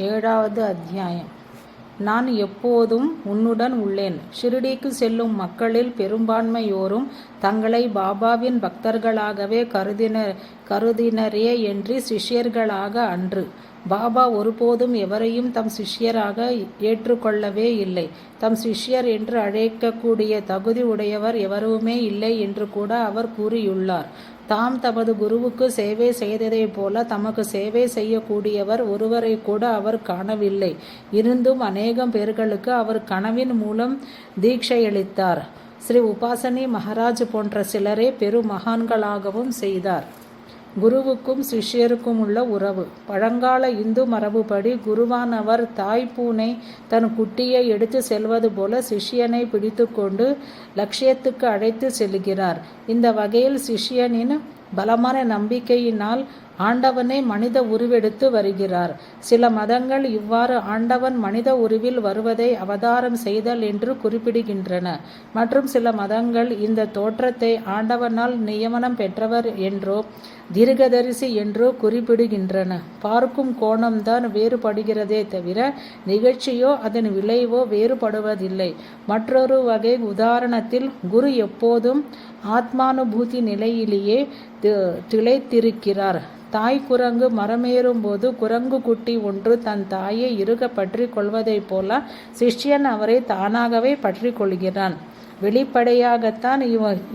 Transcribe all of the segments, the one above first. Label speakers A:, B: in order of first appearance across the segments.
A: ஏழாவது அத்தியாயம். நான் எப்போதும் உன்னுடன் உள்ளேன். ஷிரடிக்கு செல்லும் மக்களில் பெரும்பான்மையோரும் தங்களை பாபாவின் பக்தர்களாகவே கருதினரே என்று சிஷ்யர்களாக அன்று. பாபா ஒருபோதும் எவரையும் தம் சிஷ்யராக ஏற்றுக்கொள்ளவே இல்லை. தம் சிஷ்யர் என்று அழைக்கக்கூடிய தகுதி உடையவர் எவருமே இல்லை என்று கூட அவர் கூறியுள்ளார். தாம் தமது குருவுக்கு சேவை செய்ததைப் போல தமக்கு சேவை செய்யக்கூடியவர் ஒருவரை கூட அவர் காணவில்லை. இருந்தும் அநேகம் பேர்களுக்கு அவர் கனவின் மூலம் தீட்சையளித்தார். ஸ்ரீ உபாசனி மகாராஜ் போன்ற சிலரே பெருமகான்களாகவும் செய்தார். குருவுக்கும் சிஷ்யருக்கும் உள்ள உறவு. பழங்கால இந்து மரபுப்படி குருவானவர் தாய் பூனை தன் குட்டியை எடுத்து செல்வது போல சிஷ்யனை பிடித்து கொண்டு லட்சியத்துக்கு அழைத்து செல்கிறார். இந்த வகையில் சிஷ்யனின் பலமான நம்பிக்கையினால் ஆண்டவனை மனித உருவெடுத்து வருகிறார். சில மதங்கள் இவ்வாறு ஆண்டவன் மனித உருவில் வருவதை அவதாரம் செய்தல் என்று குறிப்பிடுகின்றன. மற்றும் சில மதங்கள் இந்த தோற்றத்தை ஆண்டவனால் நியமனம் பெற்றவர் என்றோ தீர்க்கதரிசி என்றோ குறிப்பிடுகின்றன. பார்க்கும் கோணம்தான் வேறுபடுகிறதே தவிர நிகழ்ச்சியோ அதன் விளைவோ வேறுபடுவதில்லை. மற்றொரு வகை உதாரணத்தில் குரு எப்போதும் ஆத்மானுபூதி நிலையிலேயே திளைத்திருக்கிறார். தாய் குரங்கு மரமேறும் போது குரங்கு குட்டி ஒன்று தன் தாயை இறுக பற்றி கொள்வதைப் போல சிஷ்யன் அவரை தானாகவே பற்றி கொள்கிறான். வெளிப்படையாகத்தான்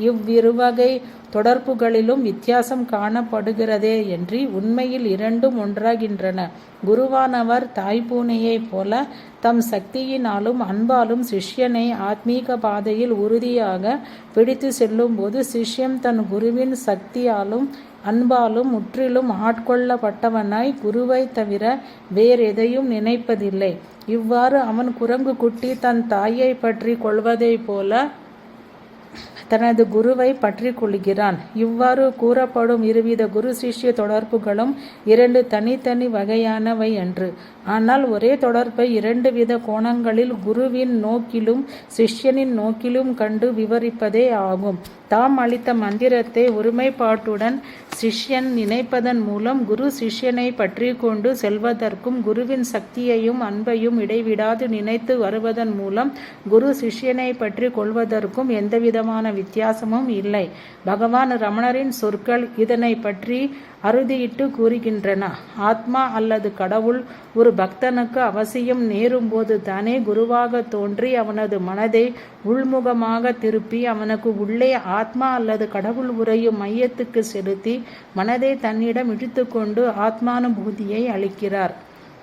A: இவ்விருவகை தொடர்புகளிலும் வித்தியாசம் காணப்படுகிறதே என்று உண்மையில் இரண்டும் ஒன்றாகின்றன. குருவானவர் தாய்ப்பூனையைப் போல தம் சக்தியினாலும் அன்பாலும் சிஷ்யனை ஆத்மீக பாதையில் உறுதியாக பிடித்து செல்லும் போது சிஷ்யம் தன் குருவின் சக்தியாலும் அன்பாலும் முற்றிலும் ஆட்கொள்ளப்பட்டவனாய் குருவை தவிர வேறெதையும் நினைப்பதில்லை. இவ்வாறு அவன் குரங்கு குட்டி தன் தாயை பற்றி கொள்வதைப் போல தனது குருவை பற்றி கொள்கிறான். இவ்வாறு கூறப்படும் இருவித குரு சிஷ்ய தொடர்புகளும் இரண்டு தனித்தனி வகையானவை அன்று. ஆனால் ஒரே தொடர்பை இரண்டு வித கோணங்களில் குருவின் நோக்கிலும் சிஷ்யனின் நோக்கிலும் கண்டு விவரிப்பதே ஆகும். தாம் அளித்த மந்திரத்தை ஒருமைப்பாட்டுடன் சிஷ்யன் நினைப்பதன் மூலம் குரு சிஷ்யனை பற்றி கொண்டு செல்வதற்கும் குருவின் சக்தியையும் அன்பையும் இடைவிடாது நினைத்து வருவதன் மூலம் குரு சிஷ்யனை பற்றி கொள்வதற்கும் எந்தவிதமான வித்தியாசமும் இல்லை. பகவான் ரமணரின் சொற்கள் இதனை பற்றி அறுதியிட்டு கூறுகின்றன. ஆத்மா அல்லது கடவுள் ஒரு பக்தனுக்கு அவசியம் நேரும்போது தானே குருவாக தோன்றி அவனது மனதை உள்முகமாக திருப்பி அவனுக்கு உள்ளே ஆத்மா அல்லது கடவுள் உரையும் மையத்துக்கு செலுத்தி மனதை தன்னிடம் இழுத்து கொண்டு ஆத்மானுபூதியை அளிக்கிறார்.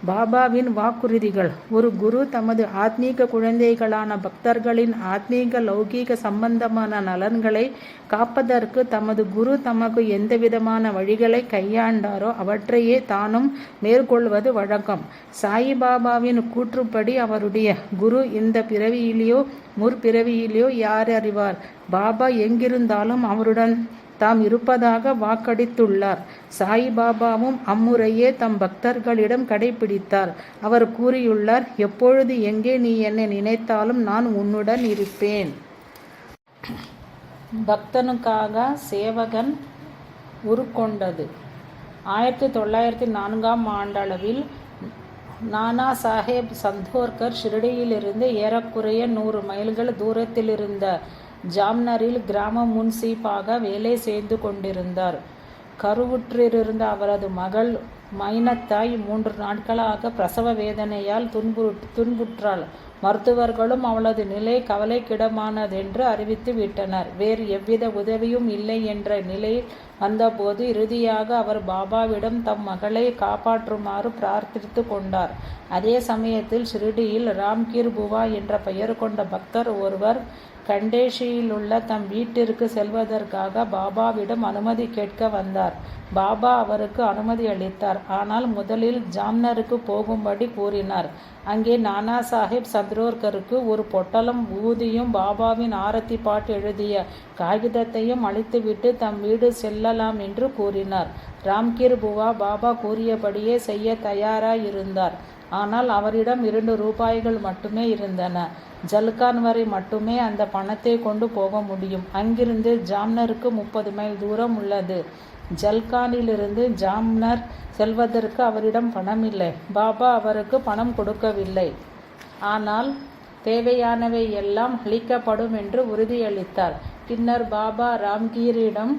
A: பாபாவின் வாக்குறுதிகள். ஒரு குரு தமது ஆத்மீக குழந்தைகளான பக்தர்களின் ஆத்மீக லௌகீக சம்பந்தமான நலன்களை காப்பதற்கு தமது குரு தமக்கு எந்தவிதமான வழிகளை கையாண்டாரோ அவற்றையே தானும் மேற்கொள்வது வழக்கம். சாயிபாபாவின் கூற்றுப்படி அவருடைய குரு இந்த பிறவியிலேயோ முற்பிறவியிலேயோ யார் அறிவார். பாபா எங்கிருந்தாலும் அவருடன் தாம் இருப்பதாக வாக்களித்துள்ளார். சாயிபாபாவும் அம்முறையே தம் பக்தர்களிடம் கடைபிடித்தார். அவர் கூறியுள்ளார், எப்பொழுது எங்கே நீ என்னை நினைத்தாலும் நான் உன்னுடன் இருப்பேன். பக்தனுக்காக சேவகன் உருக்கொண்டது. 1904ஆம் ஆண்டளவில் நானா சாஹேப் சந்தோர்கர் ஷிரடியிலிருந்து ஏறக்குறைய 100 மைல்கள் தூரத்திலிருந்த ஜாம்னரில் கிராம முன்சீப்பாக வேலை செய்து கொண்டிருந்தார். கருவுற்றிருந்த அவரது மகள் மைனத்தாய் 3 நாட்களாக பிரசவ வேதனையால் துன்புற்றாள். மருத்துவர்களும் அவளது நிலை கவலைக்கிடமானதென்று அறிவித்து விட்டனர். வேறு எவ்வித உதவியும் இல்லை என்ற நிலையில் வந்தபோது இறுதியாக அவர் பாபாவிடம் தம் மகளை காப்பாற்றுமாறு பிரார்த்தித்து கொண்டார். அதே சமயத்தில் ஷிரடியில் ராம்கீர் புவா என்ற பெயர் கொண்ட பக்தர் ஒருவர் கண்டேஷியிலுள்ள தம் வீட்டிற்கு செல்வதற்காக பாபாவிடம் அனுமதி கேட்க வந்தார். பாபா அவருக்கு அனுமதி அளித்தார். ஆனால் முதலில் ஜாம்னருக்கு போகும்படி கூறினார். அங்கே நானா சாஹேப் சந்தோர்கருக்கு ஒரு பொட்டலம் ஊதியும் பாபாவின் ஆரத்தி பாட்டு எழுதிய காகிதத்தையும் அளித்துவிட்டு தம் வீடு செல்லலாம் என்று கூறினார். ராம்கீர் புவா பாபா கூறியபடியே செய்ய தயாராயிருந்தார். ஆனால் அவரிடம் 2 ரூபாய்கள் மட்டுமே இருந்தன. ஜல்கான் வரை மட்டுமே அந்த பணத்தை கொண்டு போக முடியும். அங்கிருந்து ஜாம்னருக்கு 30 மைல் தூரம் உள்ளது. ஜல்கானிலிருந்து ஜாம்னர் செல்வதற்கு அவரிடம் பணமில்லை. பாபா அவருக்கு பணம் கொடுக்கவில்லை. ஆனால் தேவையானவை எல்லாம் அளிக்கப்படும் என்று உறுதியளித்தார். பின்னர் பாபா ராம்கீரிடம்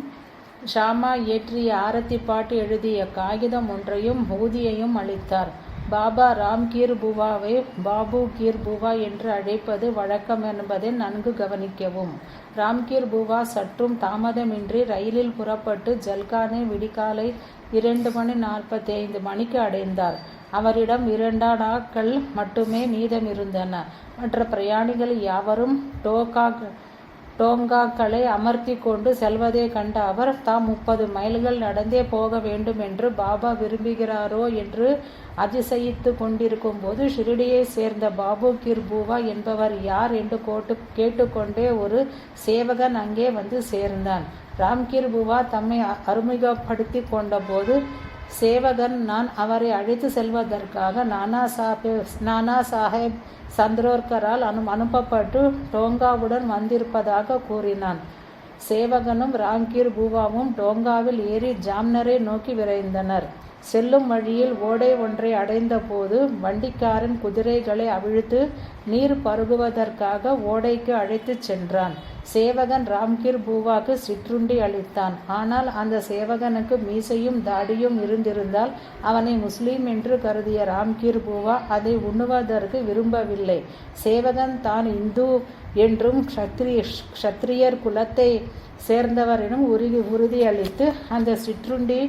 A: ஷாமா இயற்றிய ஆரத்தி பாட்டு எழுதிய காகிதம் ஒன்றையும் ஊதியையும் அளித்தார். பாபா ராம்கீர் புவாவை பாபு கீர் புவா என்று அழைப்பது வழக்கம் என்பதை நன்கு கவனிக்கவும். ராம்கீர் புவா சற்றும் தாமதமின்றி ரயிலில் புறப்பட்டு ஜல்கானை விடிகாலை 2:45 அடைந்தார். அவரிடம் 2 நாட்கள் மட்டுமே மீதமிருந்தன. மற்ற பிரயாணிகள் யாவரும் டோங்காக்களை அமர்த்தி கொண்டு செல்வதை கண்ட அவர் தாம் 30 மைல்கள் நடந்தே போக வேண்டும் என்று பாபா விரும்புகிறாரோ என்று அதிசயித்து கொண்டிருக்கும் போது ஷிரடியை சேர்ந்த பாபு கீர் பூவா என்பவர் யார் என்று கேட்டுக்கொண்டே ஒரு சேவகன் அங்கே வந்து சேர்ந்தான். ராம்கீர் பூவா தம்மை அறிமுகப்படுத்தி கொண்ட போது சேவகன் நான் அவரை அழைத்து செல்வதற்காக நானா சாஹேப் சந்திரோர்கரால் அனுப்பப்பட்டு டோங்காவுடன் வந்திருப்பதாக கூறினான். சேவகனும் ராம்கீர் பூவாவும் டோங்காவில் ஏறி ஜாம்னரை நோக்கி விரைந்தனர். செல்லும் வழியில் ஓடை ஒன்றை அடைந்த போது வண்டிக்காரன் குதிரைகளை அவிழ்த்து நீர் பருகுவதற்காக ஓடைக்கு அழைத்துச் சென்றான். சேவகன் ராம்கீர் பூவாக்கு சிற்றுண்டி அளித்தான். ஆனால் அந்த சேவகனுக்கு மீசையும் தாடியும் இருந்திருந்தால் அவனை முஸ்லீம் என்று கருதிய ராம்கீர் பூவா அதை உண்ணுவதற்கு விரும்பவில்லை. சேவகன் தான் இந்து என்றும் க்ஷத்ரியர் குலத்தை சேர்ந்தவர் எனும் உறுதியளித்து அந்த சிற்றுண்டி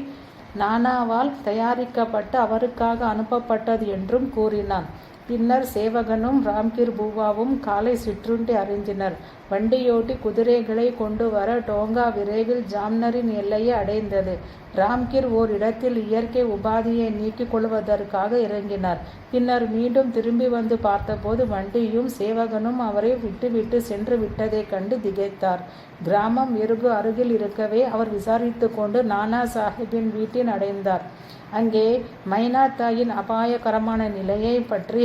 A: நானாவால் தயாரிக்கப்பட்டு அவருக்காக அனுப்பப்பட்டது என்றும் கூறினான். பின்னர் சேவகனும் ராம்கீர் பூவாவும் காலை சிற்றுண்டி அருந்தினர். வண்டியோட்டி குதிரைகளை கொண்டு வர டோங்கா விரைவில் ஜாம்னரின் எல்லையை அடைந்தது. ராம்கீர் ஓர் இடத்தில் இயற்கை உபாதியை நீக்கிக் கொள்வதற்காக இறங்கினார். பின்னர் மீண்டும் திரும்பி வந்து பார்த்தபோது வண்டியும் சேவகனும் அவரை விட்டுவிட்டு சென்று விட்டதைக் கண்டு திகைத்தார். கிராமம் வெறுகு அருகில் இருக்கவே அவர் விசாரித்து கொண்டு நானா சாஹிப்பின் வீட்டின் அடைந்தார். அங்கே மைனா தாயின் அபாயகரமான நிலையை பற்றி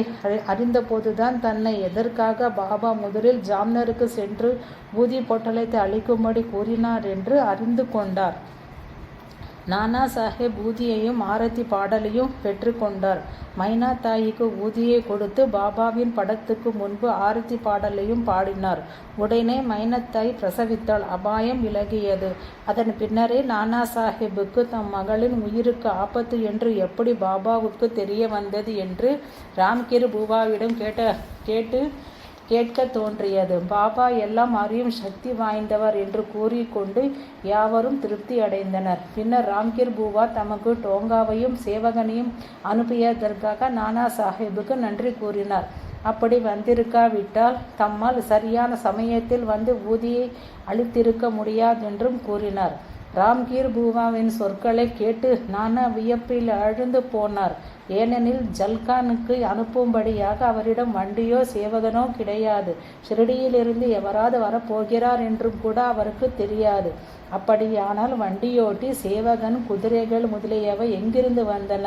A: அறிந்தபோதுதான் தன்னை எதற்காக பாபா முதலில் ஜாம்னருக்கு சென்று ஊதி பொட்டலத்தை அளிக்கும்படி கூறினார் என்று அறிந்து கொண்டார். நானா சாஹேப் ஊதியையும் ஆரத்தி பாடலையும் பெற்று கொண்டார். மைனா தாய்க்கு ஊதியை கொடுத்து பாபாவின் படத்துக்கு முன்பு ஆரத்தி பாடலையும் பாடினார். உடனே மைனத்தாய் பிரசவித்தாள். அபாயம் விலகியது. அதன் பின்னரே நானா சாஹேபுக்கு தம் மகளின் உயிருக்கு ஆபத்து என்று எப்படி பாபாவுக்கு தெரிய வந்தது என்று ராம்கீர் பூவாவிடம் கேட்க தோன்றியது. பாபா எல்லாம் அறியும் சக்தி வாய்ந்தவர் என்று கூறிக்கொண்டு யாவரும் திருப்தி அடைந்தனர். பின்னர் ராம்கீர் பூவா தமக்கு டோங்காவையும் சேவகனையும் அனுப்பியதற்காக நானா சாஹேபுக்கு நன்றி கூறினார். அப்படி வந்திருக்காவிட்டால் தம்மால் சரியான சமயத்தில் வந்து ஊதியை அளித்திருக்க முடியாதென்றும் கூறினார். ராம்கீர் பூவாவின் சொற்களை கேட்டு நானா வியப்பில் ஆழ்ந்து போனார். ஏனெனில் ஜல்கானுக்கு அனுப்பும்படியாக அவரிடம் வண்டியோ சேவகனோ கிடையாது. ஷிரடியிலிருந்து எவராது வரப்போகிறார் என்றும் கூட அவருக்கு தெரியாது. அப்படியானால் வண்டியோட்டி சேவகன் குதிரைகள் முதலியவை எங்கிருந்து வந்தன?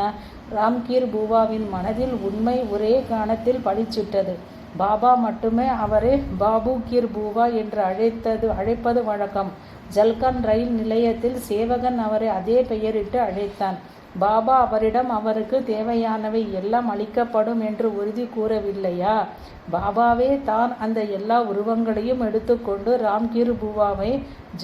A: ராம்கீர் பூவாவின் மனதில் உண்மை ஒரே காலத்தில் பளிச்சிட்டது. பாபா மட்டுமே அவரை பாபு கீர் பூவா என்று அழைப்பது வழக்கம். ஜல்கான் ரயில் நிலையத்தில் சேவகன் அவரை அதே பெயரிட்டு அழைத்தான். பாபா அவரிடம் அவருக்கு தேவையானவை எல்லாம் அளிக்கப்படும் என்று உறுதி கூறவில்லையா? பாபாவே தான் அந்த எல்லா உருவங்களையும் எடுத்துக்கொண்டு ராம்கீர் பூவாவை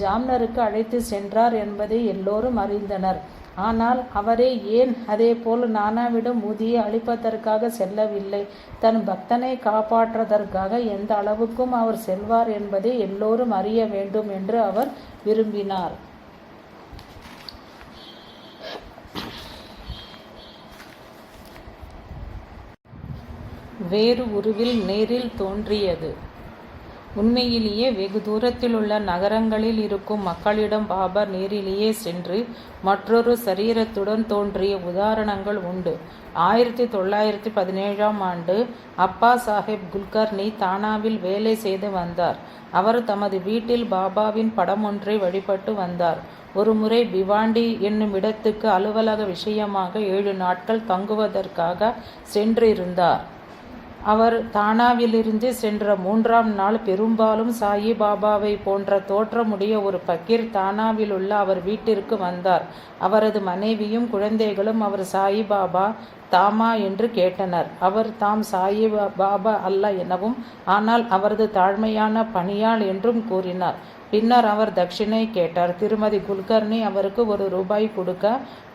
A: ஜாம்னருக்கு அழைத்து சென்றார் என்பதை எல்லோரும் அறிந்தனர். ஆனால் அவரே ஏன் அதேபோல் நானாவிடம் ஊதியை அளிப்பதற்காக செல்லவில்லை? தன் பக்தனை காப்பாற்றுவதற்காக எந்த அளவுக்கும் அவர் செல்வார் என்பதை எல்லோரும் அறிய வேண்டும் என்று அவர் விரும்பினார். வேறு உருவில் நேரில் தோன்றியது. உண்மையிலேயே வெகு தூரத்தில் உள்ள நகரங்களில் இருக்கும் மக்களிடம் பாபா நேரிலேயே சென்று மற்றொரு சரீரத்துடன் தோன்றிய உதாரணங்கள் உண்டு. 1917ஆம் ஆண்டு அப்பா சாஹேப் குல்கர்னி தானாவில் வேலை செய்து வந்தார். அவர் தமது வீட்டில் பாபாவின் படம் ஒன்றை வழிபட்டு வந்தார். ஒருமுறை பிவாண்டி என்னும் இடத்துக்கு அலுவலக விஷயமாக 7 நாட்கள் தங்குவதற்காக சென்றிருந்தார். அவர் தானாவிலிருந்து சென்ற 3ஆம் நாள் பெரும்பாலும் சாயிபாபாவை போன்ற தோற்றமுடைய ஒரு பக்கீர் தானாவிலுள்ள அவர் வீட்டிற்கு வந்தார். அவரது மனைவியும் குழந்தைகளும் அவர் சாயிபாபா தாமா என்று கேட்டனர். அவர் தாம் சாயிபாபா அல்ல எனவும் ஆனால் அவரது தாழ்மையான பணியாள் என்றும் கூறினார். பின்னர் அவர் தட்சிணை கேட்டார். திருமதி குல்கர்னி அவருக்கு ₹1 கொடுக்க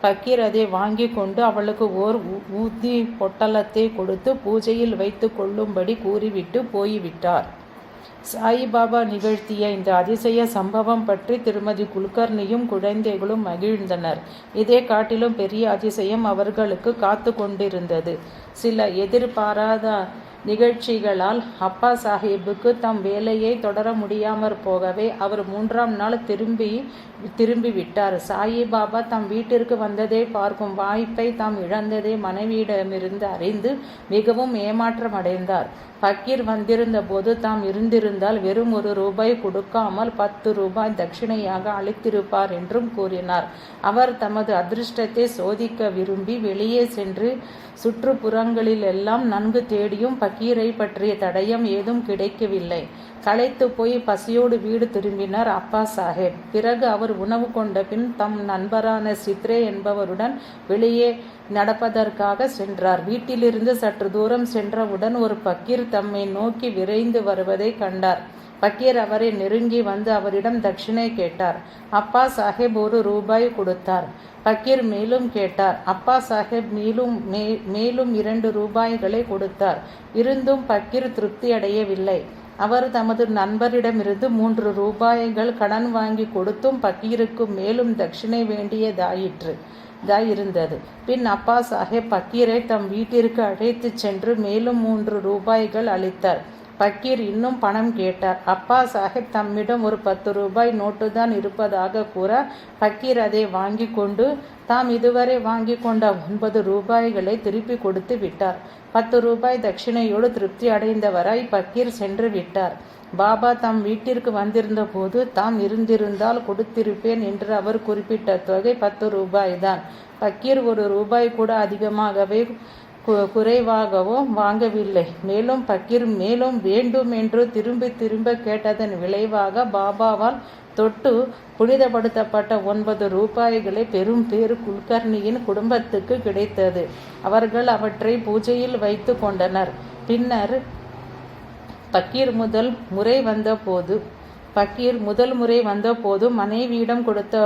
A: பக்கீர் அதை வாங்கி கொண்டு அவளுக்கு ஓர் ஊதி பொட்டலத்தை கொடுத்து பூஜையில் வைத்து கொள்ளும்படி கூறிவிட்டு போய்விட்டார். சாயிபாபா நிகழ்த்திய இந்த அதிசய சம்பவம் பற்றி திருமதி குல்கர்னியும் குழந்தைகளும் மகிழ்ந்தனர். இதை காட்டிலும் பெரிய அதிசயம் அவர்களுக்கு காத்து கொண்டிருந்தது. சில எதிர்பாராத நிகழ்ச்சிகளால் அப்பா சாஹிப்புக்கு தம் வேலையை தொடர முடியாமற் போகவே அவர் 3ஆம் நாள் திரும்பிவிட்டார். சாயிபாபா தம் வீட்டிற்கு வந்ததை பார்க்கும் வாய்ப்பை தாம் இழந்ததை மனைவியிடமிருந்து அறிந்து மிகவும் ஏமாற்றமடைந்தார். பக்கீர் வந்திருந்த போது தாம் இருந்திருந்தால் வெறும் ₹1 கொடுக்காமல் ₹10 தட்சிணையாக அளித்திருப்பார் என்றும் கூறினார். அவர் தமது அதிர்ஷ்டத்தை சோதிக்க விரும்பி வெளியே சென்று சுற்றுப்புறங்களிலெல்லாம் நன்கு தேடியும் பக்கீரை பற்றிய தடயம் ஏதும் கிடைக்கவில்லை. களைத்து போய் பசியோடு வீடு திரும்பினார் அப்பா சாஹேப். பிறகு அவர் உணவு கொண்ட பின் தம் நண்பரான சித்ரே என்பவருடன் வெளியே நடப்பதற்காக சென்றார். வீட்டிலிருந்து சற்று தூரம் சென்றவுடன் ஒரு பக்கீர் தம்மை நோக்கி விரைந்து வருவதை கண்டார். பக்கீர் அவரை நெருங்கி வந்து அவரிடம் தட்சிணை கேட்டார். அப்பா சாஹேப் ₹1 கொடுத்தார். பக்கீர் மேலும் கேட்டார். அப்பா சாஹேப் மேலும் ₹2 கொடுத்தார். இருந்தும் பக்கீர் திருப்தி அடையவில்லை. அவர் தமது நண்பரிடமிருந்து ₹3 கடன் வாங்கி கொடுத்தும் பக்கீருக்கு மேலும் தட்சிணை வேண்டியதாயிருந்தது. பின் அப்பா சாஹேப் பக்கீரை தம் வீட்டிற்கு அழைத்துச் சென்று மேலும் ₹3 அளித்தார். பக்கீர் இன்னும் பணம் கேட்டார். அப்பா சாஹேப் தம்மிடம் ஒரு ₹10 நோட்டுதான் இருப்பதாக கூற பக்கீர் அதை வாங்கி கொண்டு தாம் இதுவரை வாங்கி கொண்ட ₹9 திருப்பி கொடுத்து விட்டார். ₹10 தட்சிணையோடு திருப்தி அடைந்தவராய் பக்கீர் சென்று விட்டார். பாபா தம் வீட்டிற்கு வந்திருந்த போது தாம் இருந்திருந்தால் கொடுத்திருப்பேன் என்று அவர் குறிப்பிட்ட தொகை ₹10 தான். பக்கீர் ₹1 கூட அதிகமாகவே குறைவாகவோ வாங்கவில்லை. மேலும் பக்கீர் மேலும் வேண்டும் என்று திரும்ப கேட்டதன் விளைவாக பாபாவால் தொட்டு புனிதப்படுத்தப்பட்ட ₹9 பெரும் பேறு குல்கர்னியின் குடும்பத்துக்கு கிடைத்தது. அவர்கள் அவற்றை பூஜையில் வைத்து கொண்டனர். பின்னர் பக்கீர் முதல் முறை வந்தபோது மனைவியிடம் கொடுத்த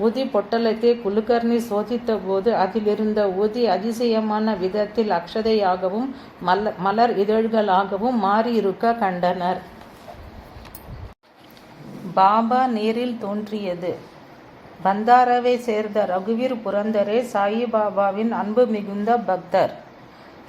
A: ஊதி பொட்டலத்தை குல்கர்னி சோதித்த போது அதிலிருந்த ஊதி அதிசயமான விதத்தில் அக்ஷதையாகவும் மலர் இதழ்களாகவும் மாறியிருக்க கண்டனர். பாபா நேரில் தோன்றியது. பந்தாராவை சேர்ந்த ரகுவீர் புரந்தரே சாயிபாபாவின் அன்பு மிகுந்த பக்தர்.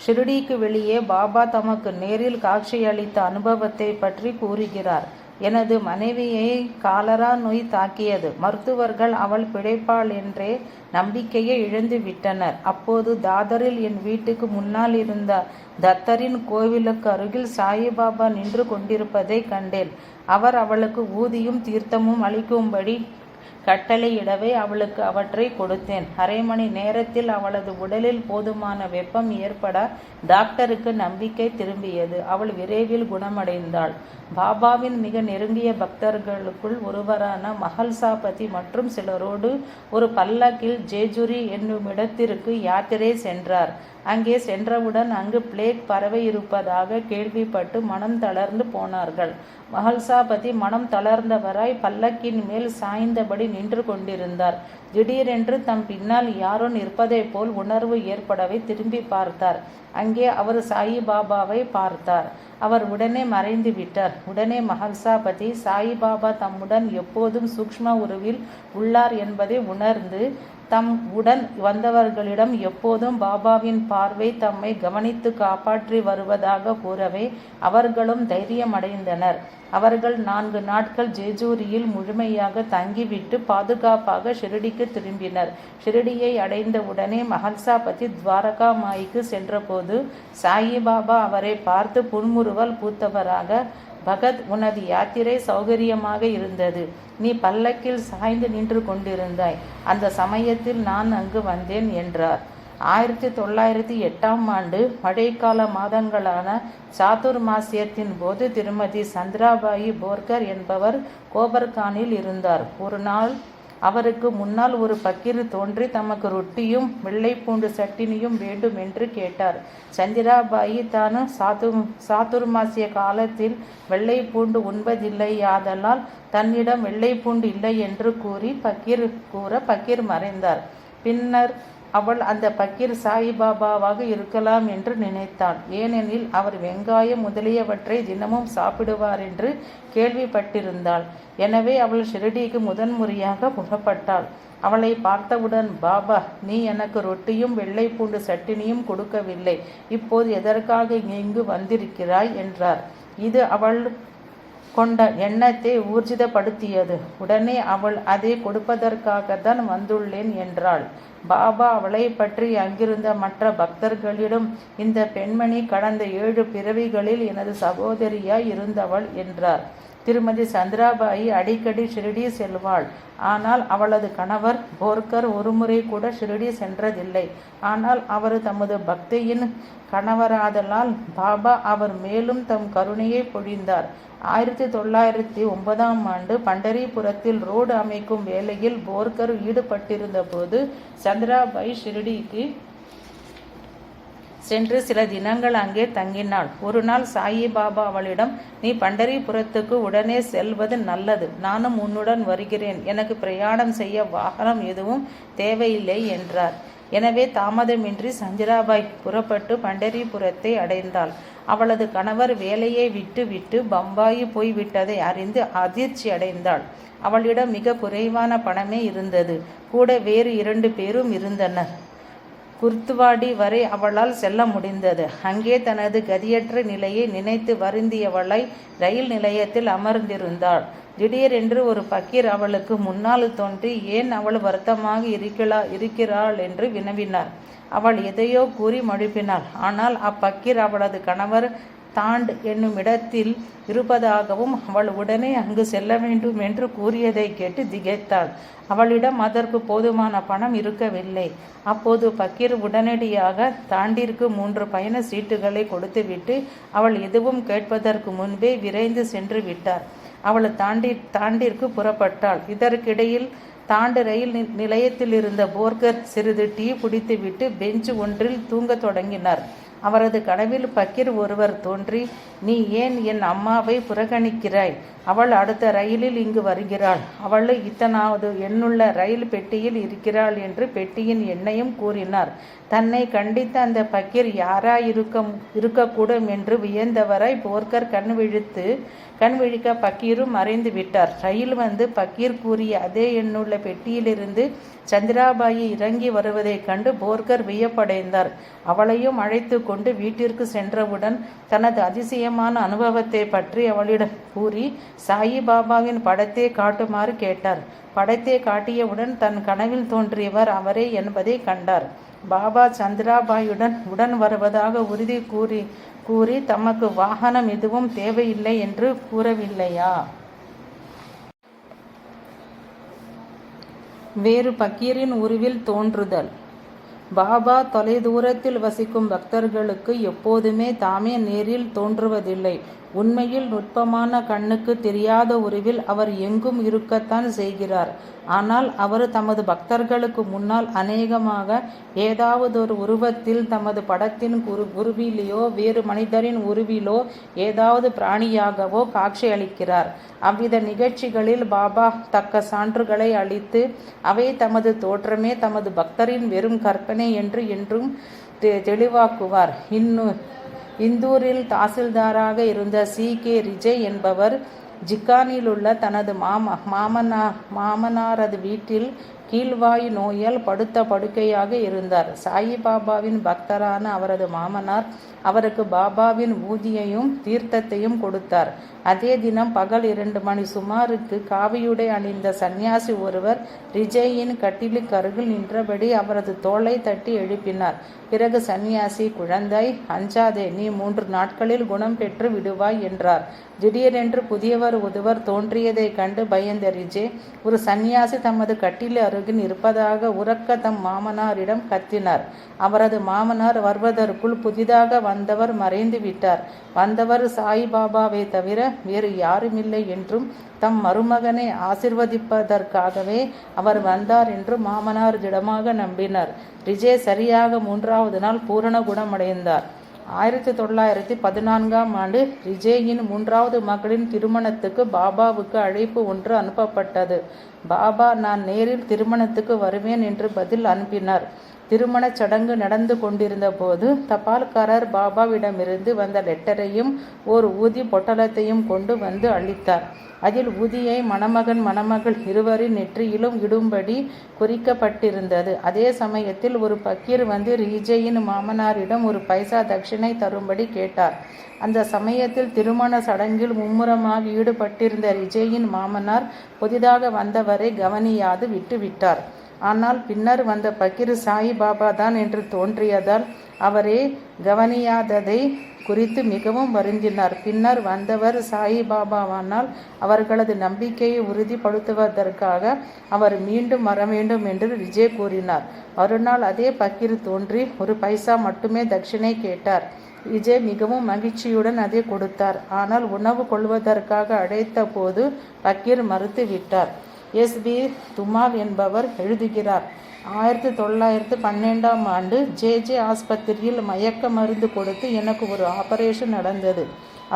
A: ஷிரடிக்கு வெளியே பாபா தமக்கு நேரில் காட்சியளித்த அனுபவத்தை பற்றி கூறுகிறார். எனது மனைவியை காலரா நோய் தாக்கியது. மருத்துவர்கள் அவள் பிழைப்பாள் என்றே நம்பிக்கையை இழந்து விட்டனர். அப்போது தாதரில் என் வீட்டுக்கு முன்னால் இருந்த தத்தரின் கோவிலுக்கு அருகில் சாயிபாபா நின்று கொண்டிருப்பதை கண்டேன். அவர் அவளுக்கு ஊதியும் தீர்த்தமும் அளிக்கும்படி கட்டளையிடவே அவளுக்கு அவற்றை கொடுத்தேன். அரை மணி நேரத்தில் அவளது உடலில் போதுமான வெப்பம் ஏற்பட டாக்டருக்கு நம்பிக்கை திரும்பியது. அவள் விரைவில் குணமடைந்தாள். பாபாவின் மிக நெருங்கிய பக்தர்களுக்குள் ஒருவரான மஹல்சாபதி மற்றும் சிலரோடு ஒரு பல்லக்கில் ஜேஜுரி என்னுமிடத்திற்கு யாத்திரை சென்றார். அங்கே சென்றவுடன் அங்கு பிளேக் பரவி இருப்பதாக கேள்விப்பட்டு மனம் தளர்ந்து போனார்கள். மஹல்சாபதி மனம் தளர்ந்தவராய் பல்லக்கின் மேல் சாய்ந்தபடி நின்று கொண்டிருந்தார். திடீரென்று தம் பின்னால் யாரோ நிற்பதைப் போல் உணர்வு ஏற்படவே திரும்பி பார்த்தார். அங்கே அவர் சாயிபாபாவை பார்த்தார். அவர் உடனே மறைந்து விட்டார். உடனே மஹல்சாபதி சாயிபாபா தம்முடன் எப்போதும் சூக்ஷ்ம உருவில் உள்ளார் என்பதை உணர்ந்து தம் உடன் வந்தவர்களிடம் எப்போதும் பாபாவின் பார்வை தம்மை கவனித்து காப்பாற்றி வருவதாக கூறவே அவர்களும் தைரியமடைந்தனர். அவர்கள் 4 நாட்கள் ஜேஜூரியில் முழுமையாக தங்கிவிட்டு பாதுகாப்பாக ஷிரடிக்கு திரும்பினர். ஷிரடியை அடைந்த உடனே மஹல்சாபதி துவாரகா மாய்க்கு சென்றபோது சாயிபாபா அவரை பார்த்து புன்முறுவல் பூத்தவராக, பகத், உனது யாத்திரை சௌகரியமாக இருந்தது. நீ பல்லக்கில் சாய்ந்து நின்று கொண்டிருந்தாய். அந்த சமயத்தில் நான் அங்கு வந்தேன் என்றார். 1908 மழைக்கால மாதங்களான சாதுர்மாசியத்தின் போது திருமதி சந்திராபாயி போர்கர் என்பவர் கோபர்கானில் இருந்தார். ஒரு நாள் அவருக்கு முன்னால் ஒரு பக்கீர் தோன்றி தமக்கு ரொட்டியும் வெள்ளைப்பூண்டு சட்டினியும் வேண்டும் என்று கேட்டார். சந்திராபாயி தான் சாதுர்மாசிய காலத்தில் வெள்ளைப்பூண்டு உண்பதில்லையாதலால் தன்னிடம் வெள்ளைப்பூண்டு இல்லை என்று பக்கீர் மறைந்தார். பின்னர் அவள் அந்த பக்கீர் சாயிபாபாவாக இருக்கலாம் என்று நினைத்தாள். ஏனெனில் அவர் வெங்காயம் முதலியவற்றை தினமும் சாப்பிடுவார் என்று கேள்விப்பட்டிருந்தாள். எனவே அவள் ஷிரடிக்கு முதன்முறையாக புறப்பட்டாள். அவளை பார்த்தவுடன், பாபா, நீ எனக்கு ரொட்டியும் வெள்ளைப்பூண்டு சட்டினியும் கொடுக்கவில்லை, இப்போது எதற்காக இங்கு வந்திருக்கிறாய் என்றார். இது அவள் கொண்ட எண்ணத்தை ஊர்ஜிதப்படுத்தியது. உடனே அவள் அதை கொடுப்பதற்காகத்தான் வந்துள்ளேன் என்றாள். பாபா அவளை பற்றி அங்கிருந்த மற்ற பக்தர்களிடம், இந்த பெண்மணி கடந்த 7 பிறவிகளில் எனது சகோதரியாய் இருந்தவள் என்றார். திருமதி சந்திராபாயி அடிக்கடி ஷிரடி செல்வாள். ஆனால் அவளது கணவர் போர்கர் ஒருமுறை கூட ஷிரடி சென்றதில்லை. ஆனால் அவர் தமது பக்தியின் கணவராதலால் பாபா அவர் மேலும் தம் கருணையை பொழிந்தார். 1909 பண்டரிபுரத்தில் ரோடு அமைக்கும் வேலையில் போர்கர் ஈடுபட்டிருந்த போது சந்திராபாய் ஷிரடிக்கு சென்று சில தினங்கள் அங்கே தங்கினாள். ஒரு நாள் சாயிபாபா அவளிடம், நீ பண்டரிபுரத்துக்கு உடனே செல்வது நல்லது. நானும் உன்னுடன் வருகிறேன். எனக்கு பிரயாணம் செய்ய வாகனம் எதுவும் தேவையில்லை என்றார். எனவே தாமதமின்றி சந்திராபாய் புறப்பட்டு பண்டரிபுரத்தை அடைந்தாள். அவளது கணவர் வேலையை விட்டு பம்பாயி போய்விட்டதை அறிந்து அதிர்ச்சி அடைந்தாள். அவளிடம் மிக குறைவான பணமே இருந்தது. கூட வேறு 2 பேரும் இருந்தனர். குர்த்துவாடி வரை அவளால் செல்ல முடிந்தது. அங்கே தனது கதியற்ற நிலையை நினைத்து வருந்தியவளாய் ரயில் நிலையத்தில் அமர்ந்திருந்தாள். திடீரென்று ஒரு பக்கீர் அவளுக்கு முன்னால் தோன்றி, ஏன் அவள் வருத்தமாக இருக்கிறாள் என்று வினவினார். அவள் எதையோ கூறி மழுப்பினாள். ஆனால் அப்பக்கீர் அவளது கணவர் தாண்ட் என்னும் இடத்தில் இருப்பதாகவும் அவள் உடனே அங்கு செல்ல வேண்டும் என்று கூறியதை கேட்டு திகைத்தாள். அவளிடம் அதற்கு போதுமான பணம் இருக்கவில்லை. அப்போது பக்கீர் உடனடியாக தாண்டிற்கு 3 பயண சீட்டுகளை கொடுத்துவிட்டு அவள் எதுவும் கேட்பதற்கு முன்பே விரைந்து சென்று விட்டார். அவள் தாண்டிற்கு புறப்பட்டாள். இதற்கிடையில் தாண்டு ரயில் நிலையத்தில் இருந்த போர்கர் சிறிது டீ குடித்துவிட்டு பெஞ்சு ஒன்றில் தூங்கத் தொடங்கினார். அவரது கனவில் பக்கீர் ஒருவர் தோன்றி, நீ ஏன் என் அம்மாவை புறக்கணிக்கிறாய்? அவள் அடுத்த ரயிலில் இங்கு வருகிறாள். அவள் இத்தனாவது எண்ணுள்ள ரயில் பெட்டியில் இருக்கிறாள் என்று பெட்டியின் எண்ணையும் கூறினார். தன்னை கண்டித்த அந்த பக்கீர் இருக்கக்கூடும் என்று வியந்தவராய் போர்கர் கண்விழிக்க பக்கீரும் மறைந்து விட்டார். ரயில் வந்து பக்கீர் கூறிய அதே எண்ணுள்ள பெட்டியிலிருந்து சந்திராபாயி இறங்கி வருவதைக் கண்டு போர்கர் வியப்படைந்தார். அவளையும் அழைத்து கொண்டு வீட்டிற்கு சென்றவுடன் தனது அதிசயமான அனுபவத்தை பற்றி அவளிடம் கூறி சாயிபாபாவின் படத்தை காட்டுமாறு கேட்டார். படத்தை காட்டியவுடன் தன் கனவில் தோன்றியவர் அவரே என்பதை கண்டார். பாபா சந்திராபாயுடன் உடன் வருவதாக உறுதி கூறி தமக்கு வாகனம் எதுவும் தேவையில்லை என்று கூறவில்லையா? வேறு பக்கீரின் உருவில் தோன்றுதல். பாபா தொலைதூரத்தில் வசிக்கும் பக்தர்களுக்கு எப்போதுமே தாமே நேரில் தோன்றுவதில்லை. உண்மையில் நுட்பமான கண்ணுக்கு தெரியாத உருவில் அவர் எங்கும் இருக்கத்தான் செய்கிறார். ஆனால் அவர் தமது பக்தர்களுக்கு முன்னால் அநேகமாக ஏதாவதொரு உருவத்தில், தமது படத்தின் உருவிலோ வேறு மனிதரின் உருவிலோ ஏதாவது பிராணியாகவோ காட்சி அளிக்கிறார். அவ்வித நிகழ்ச்சிகளில் பாபா தக்க சான்றுகளை அளித்து அவை தமது தோற்றமே தமது பக்தரின் வெறும் கற்பனை என்று என்றும் தெளிவாக்குவார். இந்தூரில் தாசில்தாராக இருந்த C.K. ரிஜய் என்பவர் ஜிக்கானிலுள்ள தனது மாமனாரது வீட்டில் கீழ்வாயு நோயால் படுத்த படுக்கையாக இருந்தார். சாயிபாபாவின் பக்தரான அவரது மாமனார் அவருக்கு பாபாவின் ஊதியையும் தீர்த்தத்தையும் கொடுத்தார். அதே தினம் பகல் 2 மணி சுமாருக்கு காவியுடை அணிந்த சந்நியாசி ஒருவர் ரிஜயின் கட்டிலுக்கு அருகில் நின்றபடி அவரது தோளை தட்டி எழுப்பினார். பிறகு சந்நியாசி, குழந்தாய், அஞ்சாதே, நீ 3 நாட்களில் குணம் பெற்று விடுவாய் என்றார். திடீரென்று புதியவர் ஒருவர் தோன்றியதை கண்டு பயந்த ரிஜே, ஒரு சந்நியாசி தமது கட்டில் அருகில் இருப்பதாக உரக்க தம் மாமனாரிடம் கத்தினார். அவரது மாமனார் வருவதற்குள் புதிதாக வந்தவர் மறைந்து விட்டார். வந்தவர் சாயிபாபாவை தவிர வேறு யாருமில்லை என்றும் தம் மருமகனை ஆசிர்வதிப்பதற்காகவே அவர் வந்தார் என்று மாமனார் திடமாக நம்பினார். ரிஜே சரியாக 3வது நாள் பூரண குணமடைந்தார். 1914ஆம் ஆண்டு ரிஜேயின் 3வது மகளின் திருமணத்துக்கு பாபாவுக்கு அழைப்பு ஒன்று அனுப்பப்பட்டது. பாபா, நான் நேரில் திருமணத்துக்கு வருவேன் என்று பதில் அனுப்பினார். திருமணச் சடங்கு நடந்து கொண்டிருந்த போது தபால்காரர் பாபாவிடமிருந்து வந்த லெட்டரையும் ஓர் ஊதி பொட்டலத்தையும் கொண்டு வந்து அளித்தார். அதில் ஊதியை மணமகன் மணமகள் இருவரின் நெற்றியிலும் இடும்படி குறிக்கப்பட்டிருந்தது. அதே சமயத்தில் ஒரு பக்கீர் வந்து ரிஜேயின் மாமனாரிடம் ஒரு பைசா தட்சிணை தரும்படி கேட்டார். அந்த சமயத்தில் திருமண சடங்கில் மும்முரமாக ஈடுபட்டிருந்த ரிஜேயின் மாமனார் புதிதாக வந்தவரை கவனியாது விட்டுவிட்டார். ஆனால் பின்னர் வந்த பக்கீர் சாயிபாபா தான் என்று தோன்றியதால் அவரே கவனியாததை குறித்து மிகவும் வருந்தினார். பின்னர் வந்தவர் சாயிபாபாவானால் அவர்களது நம்பிக்கையை உறுதிப்படுத்துவதற்காக அவர் மீண்டும் வர வேண்டும் என்று ரிஜே கூறினார். மறுநாள் அதே பக்கீர் தோன்றி ஒரு பைசா மட்டுமே தட்சிணை கேட்டார். ரிஜே மிகவும் மகிழ்ச்சியுடன் அதை கொடுத்தார். ஆனால் உணவு கொள்வதற்காக அழைத்த போது பக்கீர் மறுத்து விட்டார். எஸ்.பி. துமால் என்பவர் எழுதுகிறார், 1912ஆம் ஆண்டு ஜே ஆஸ்பத்திரியில் மயக்க மருந்து கொடுத்து எனக்கு ஒரு ஆபரேஷன் நடந்தது.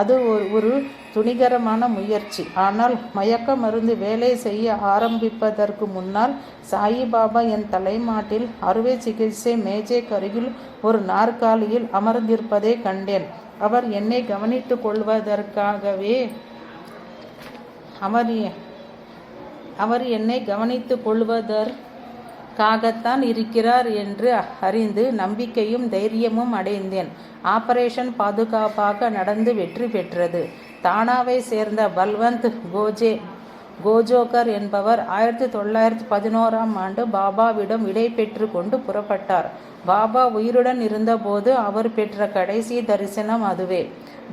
A: அது ஒரு துணிகரமான முயற்சி. ஆனால் மயக்க மருந்து வேலை செய்ய ஆரம்பிப்பதற்கு முன்னால் சாயிபாபா என் தலைமாட்டில் அறுவை சிகிச்சை மேஜைக்கருகில் ஒரு நாற்காலியில் அமர்ந்திருப்பதை கண்டேன். அவர் என்னை கவனித்து கொள்வதற்காகவே அவர் என்னை கவனித்து கொள்வதற்காகத்தான் இருக்கிறார் என்று அறிந்து நம்பிக்கையும் தைரியமும் அடைந்தேன். ஆபரேஷன் பாதுகாப்பாக நடந்து வெற்றி பெற்றது. தானாவை சேர்ந்த பல்வந்த் கோஜோகர் என்பவர் 1911ஆம் ஆண்டு பாபாவிடம் விடை பெற்று கொண்டு புறப்பட்டார். பாபா உயிருடன் இருந்தபோது அவர் பெற்ற கடைசி தரிசனம் அதுவே.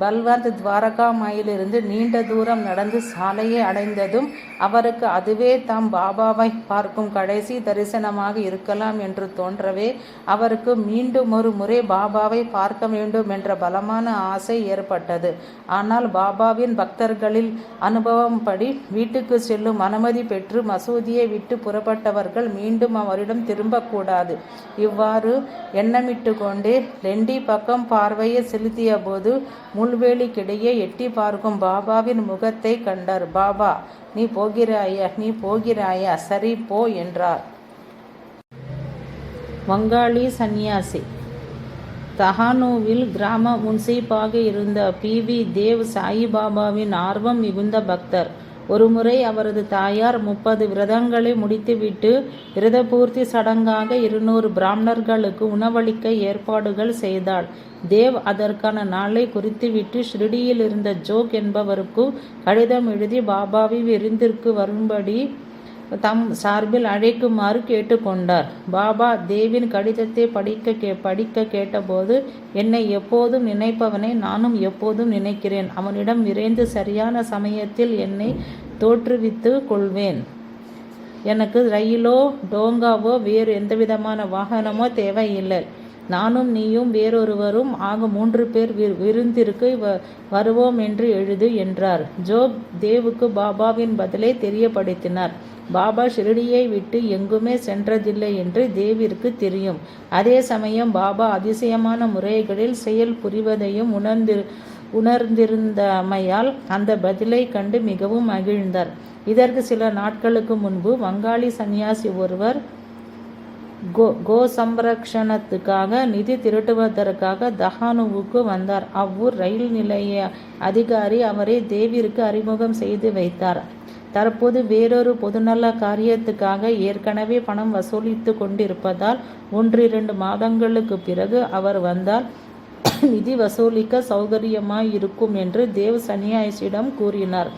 A: பல்வந்த் துவாரகாமாயிலிருந்து நீண்ட தூரம் நடந்து சாலையை அடைந்ததும் அவருக்கு அதுவே தாம் பாபாவை பார்க்கும் கடைசி தரிசனமாக இருக்கலாம் என்று தோன்றவே அவருக்கு மீண்டும் ஒரு முறை பாபாவை பார்க்க வேண்டும் என்ற பலமான ஆசை ஏற்பட்டது. ஆனால் பாபாவின் பக்தர்களில் அனுபவம்படி வீட்டுக்கு செல்லும் அனுமதி பெற்று மசூதியை விட்டு புறப்பட்டவர்கள் மீண்டும் அவரிடம் திரும்பக்கூடாது. இவ்வாறு எண்ணமிட்டு கொண்டே லெண்டி பக்கம் பார்வையை செலுத்திய போது முள்வேலிக்கிடையே எட்டி பார்க்கும் பாபாவின் முகத்தை கண்டார். பாபா, நீ போகிறாயா? சரி போ என்றார். வங்காளி சந்நியாசி. தஹானுவில் கிராம முன்சீப்பாக இருந்த பி.வி. தேவ் சாயிபாபாவின் ஆர்வம் மிகுந்த பக்தர். ஒருமுறை அவரது தாயார் 30 விரதங்களை முடித்துவிட்டு விரதபூர்த்தி சடங்காக 200 பிராமணர்களுக்கு உணவளிக்க ஏற்பாடுகள் செய்தாள். தேவ் அதற்கான நாளை குறித்துவிட்டு ஷிரடியில் இருந்த ஜோக் என்பவருக்கு கடிதம் எழுதி பாபாவை விருந்திற்கு வரும்படி தம் சார்பில் அழைக்குமாறு கேட்டுக்கொண்டார். பாபா தேவின் கடிதத்தை படிக்க கேட்டபோது, என்னை எப்போதும் நினைப்பவனை நானும் எப்போதும் நினைக்கிறேன். அவனிடம் விரைந்து சரியான சமயத்தில் என்னை தோற்றுவித்து கொள்வேன். எனக்கு ரயிலோ டோங்காவோ வேறு எந்தவிதமான வாகனமோ தேவையில்லை. நானும் நீயும் வேறொருவரும் ஆக 3 பேர் விருந்திற்கு வருவோம் என்று எழுது என்றார். ஜோக் தேவுக்கு பாபாவின் பதிலை தெரியப்படுத்தினார். பாபா ஷிரடியை விட்டு எங்குமே சென்றதில்லை என்று தேவிற்கு தெரியும். அதே சமயம் பாபா அதிசயமான முறைகளில் செயல் புரிவதையும் உணர்ந்திருந்தமையால் அந்த பதிலை கண்டு மிகவும் மகிழ்ந்தார். இதற்கு சில நாட்களுக்கு முன்பு வங்காளி சந்நியாசி ஒருவர் கோசம்ரக்ஷணத்துக்காக நிதி திரட்டுவதற்காக தஹானுவுக்கு வந்தார். அவ்வூர் ரயில் நிலைய அதிகாரி அவரை தேவிற்கு அறிமுகம் செய்து வைத்தார். தற்போது வேறொரு பொதுநல காரியத்துக்காக ஏற்கனவே பணம் வசூலித்து கொண்டிருப்பதால் 1-2 மாதங்களுக்கு பிறகு அவர் வந்தால் நிதி வசூலிக்க சௌகரியமாயிருக்கும் என்று தேவ் சன்னியாசியிடம் கூறினார்.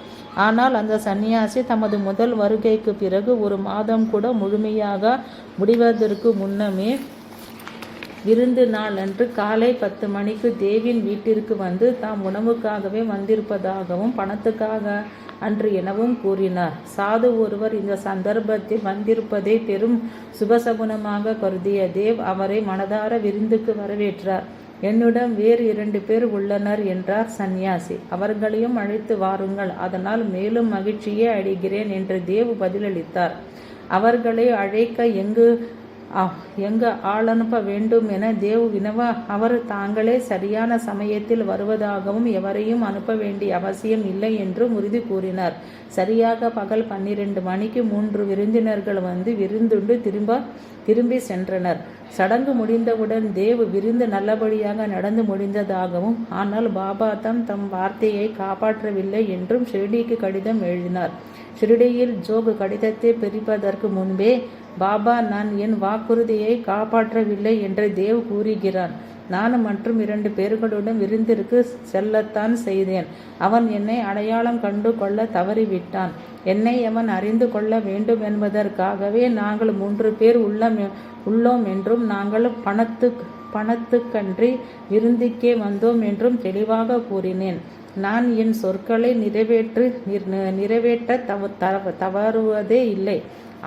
A: ஆனால் அந்த சன்னியாசி தமது முதல் வருகைக்கு பிறகு 1 மாதம் கூட முழுமையாக முடிவதற்கு முன்னமே விருந்து நாள் அன்று காலை 10 மணிக்கு தேவின் வீட்டிற்கு வந்து தாம் உணவுக்காகவே வந்திருப்பதாகவும் பணத்துக்காக அன்று எனவும் கூறினார். சாது ஒருவர் இந்த சந்தர்ப்பத்தில் வந்திருப்பதை பெரும் சுபசகுனமாக கருதிய தேவ் அவரை மனதார விருந்துக்கு வரவேற்றார். என்னுடன் வேறு 2 பேர் உள்ளனர் என்றார் சந்நியாசி. அவர்களையும் அழைத்து வாருங்கள், அதனால் மேலும் மகிழ்ச்சியே அடைகிறேன் என்று தேவ் பதிலளித்தார். அவர்களை அழைக்க எங்கு ஆள் அனுப்ப வேண்டும் என தேவ் வினவ, அவர் தாங்களே சரியான சமயத்தில் வருவதாகவும் எவரையும் அனுப்ப வேண்டிய அவசியம் இல்லை என்றும் உறுதி கூறினார். சரியாக பகல் 12 மணிக்கு 3 விருந்தினர்கள் வந்து விருந்துண்டு திரும்பி சென்றனர். சடங்கு முடிந்தவுடன் தேவ் விருந்து நல்லபடியாக நடந்து முடிந்ததாகவும், ஆனால் பாபா தம் வார்த்தையை காப்பாற்றவில்லை என்றும் ஷிரடிக்கு கடிதம் எழுதினார். ஷிரடியில் ஜோக் கடிதத்தை பிரிப்பதற்கு முன்பே, பாபா, நான் என் வாக்குறுதியை காப்பாற்றவில்லை என்று தேவ் கூறுகிறான். நான் மற்றும் 2 பேர்களுடன் விருந்திற்கு செல்லத்தான் செய்தேன். அவன் என்னை அடையாளம் கண்டு கொள்ள தவறிவிட்டான். என்னை அவன் அறிந்து கொள்ள வேண்டும் என்பதற்காகவே நாங்கள் 3 பேர் உள்ளோம் என்றும், நாங்கள் பணத்துக்கன்றி விருந்திக்கே வந்தோம் என்றும் தெளிவாக கூறினேன். நான் என் சொற்களை நிறைவேற்ற தவறுவதே இல்லை.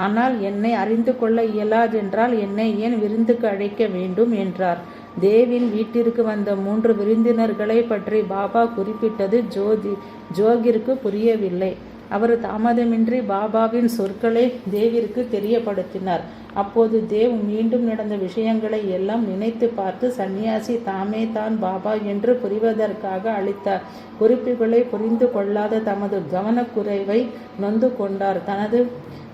A: ஆனால் என்னை அறிந்து கொள்ள இயலாதென்றால் என்னை ஏன் விருந்துக்கு அழைக்க வேண்டும் என்றார். தேவின் வீட்டிற்கு வந்த 3 விருந்தினர்களை பற்றி பாபா குறிப்பிட்டது ஜோகிற்கு புரியவில்லை. அவர் தாமதமின்றி பாபாவின் சொற்களை தேவிற்கு தெரியப்படுத்தினார். அப்போது தேவ் மீண்டும் நடந்த விஷயங்களை எல்லாம் நினைத்து பார்த்து, சந்நியாசி தாமே தான் பாபா என்று புரிவதற்காக அளித்த குறிப்புகளை புரிந்து கொள்ளாத தமது கவனக்குறைவை நொந்து கொண்டார். தனது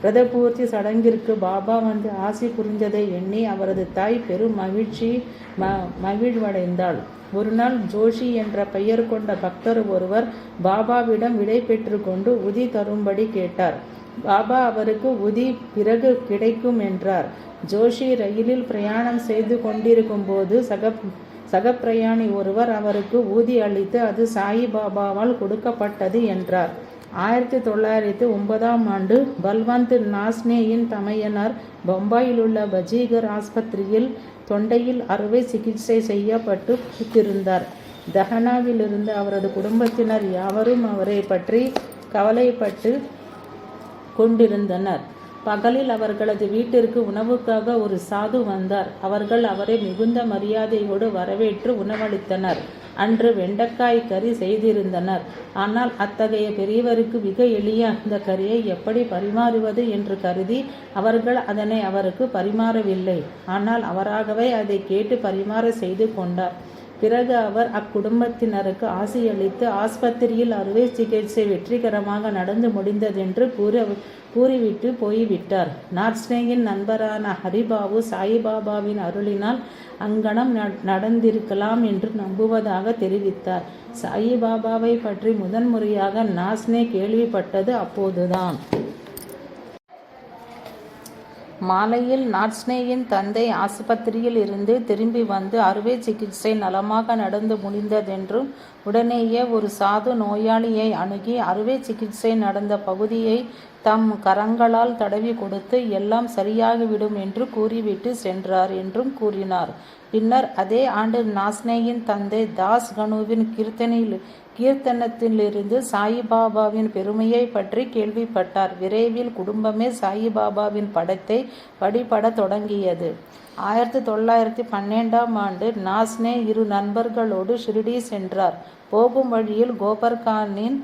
A: பிரதபூர்த்தி சடங்கிற்கு பாபா வந்து ஆசி புரிந்ததை எண்ணி அவரது தாய் பெரும் மகிழ்வடைந்தாள். ஒரு நாள் ஜோஷி என்ற பெயர் கொண்ட பக்தர் ஒருவர் பாபாவிடம் விடை பெற்று கொண்டு உதி தரும்படி கேட்டார். பாபா அவருக்கு உதி பிறகு கிடைக்கும் என்றார். ஜோஷி ரயிலில் பிரயாணம் செய்து கொண்டிருக்கும் போது சக பிரயாணி ஒருவர் அவருக்கு ஊதி அளித்து அது சாயிபாபாவால் கொடுக்கப்பட்டது என்றார். 1909ஆம் ஆண்டு பல்வந்த் நாஸ்னேயின் தமையனார் பம்பாயிலுள்ள பஜீகர் ஆஸ்பத்திரியில் தொண்டையில் அறுவை சிகிச்சை செய்யப்பட்டு படுத்திருந்தார். தஹனாவிலிருந்து அவரது குடும்பத்தினர் யாவரும் அவரை பற்றி கவலைப்பட்டு கொண்டிருந்தனர். பகலில் அவர்களது வீட்டிற்கு உணவுக்காக ஒரு சாது வந்தார். அவர்கள் அவரை மிகுந்த மரியாதையோடு வரவேற்று உணவளித்தனர். அன்று வெண்டைக்காய் கறி செய்திருந்தனர். ஆனால் அத்தகைய பெரியவருக்கு மிக எளிய அந்த கறியை எப்படி பரிமாறுவது என்று கருதி அவர்கள் அதனை அவருக்கு பரிமாறவில்லை. ஆனால் அவராகவே அதை கேட்டு பரிமாற செய்து கொண்டார். பிறகு அவர் அக்குடும்பத்தினருக்கு ஆசியளித்து ஆஸ்பத்திரியில் அறுவை சிகிச்சை வெற்றிகரமாக நடந்து முடிந்ததென்று கூறிவிட்டு போய்விட்டார். நார்ஸ்னேயின் நண்பரான ஹரிபாபு சாயிபாபாவின் அருளினால் அங்கனம் நடந்திருக்கலாம் என்று நம்புவதாக தெரிவித்தார். சாயிபாபாவை பற்றி முதன்முறையாக நாஸ்னே கேள்விப்பட்டது அப்போதுதான். மாலையில் நாட்ஸ்னேயின் தந்தை ஆஸ்பத்திரியில் இருந்து திரும்பி வந்து அறுவை சிகிச்சை நலமாக நடந்து முடிந்ததென்றும், உடனேயே ஒரு சாது நோயாளியை அணுகி அறுவை சிகிச்சை நடந்த பகுதியை தம் கரங்களால் தடவி கொடுத்து எல்லாம் சரியாகிவிடும் என்று கூறிவிட்டு சென்றார் என்றும் கூறினார். பின்னர் அதே ஆண்டு நாஸ்னேயின் தந்தை தாஸ் கனுவின் கீர்த்தனத்திலிருந்து சாயிபாபாவின் பெருமையை பற்றி கேள்விப்பட்டார். விரைவில் குடும்பமே சாயிபாபாவின் படத்தை வழிபடத் தொடங்கியது. 1912ஆம் ஆண்டு நாஸ்னே 2 நண்பர்களோடு ஷிரடி சென்றார். போகும் வழியில் கோபர்கானின்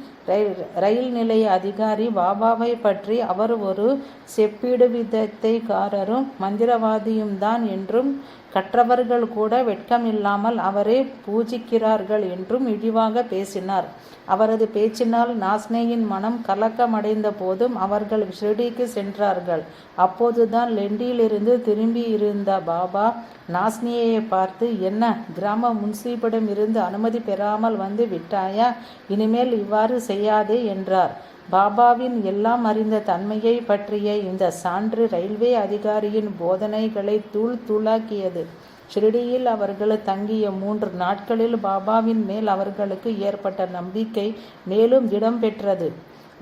A: ரயில் நிலைய அதிகாரி பாபாவை பற்றி அவர் ஒரு செப்பிடுவித்தைக்காரரும் மந்திரவாதியும் தான் என்றும், கற்றவர்கள் கூட வெட்கமில்லாமல் அவரை பூஜிக்கிறார்கள் என்றும் இழிவாக பேசினார். அவரது பேச்சினால் நாஸ்னேயின் மனம் கலக்கமடைந்த போதும் அவர்கள் ஷிரடிக்கு சென்றார்கள். அப்போதுதான் லெண்டியிலிருந்து திரும்பியிருந்த பாபா நாஸ்னியை பார்த்து, என்ன, கிராம முன்சீபிடம் இருந்து அனுமதி பெறாமல் வந்து விட்டாயா? இனிமேல் இவ்வாறு செய்யாதே என்றார். பாபாவின் எல்லாம் அறிந்த தன்மையை பற்றிய இந்த சான்று ரயில்வே அதிகாரியின் போதனைகளை தூளாக்கியது. ஷிரடியில் அவர்கள் தங்கிய 3 நாட்களில் பாபாவின் மேல் அவர்களுக்கு ஏற்பட்ட நம்பிக்கை மேலும் திடம் பெற்றது.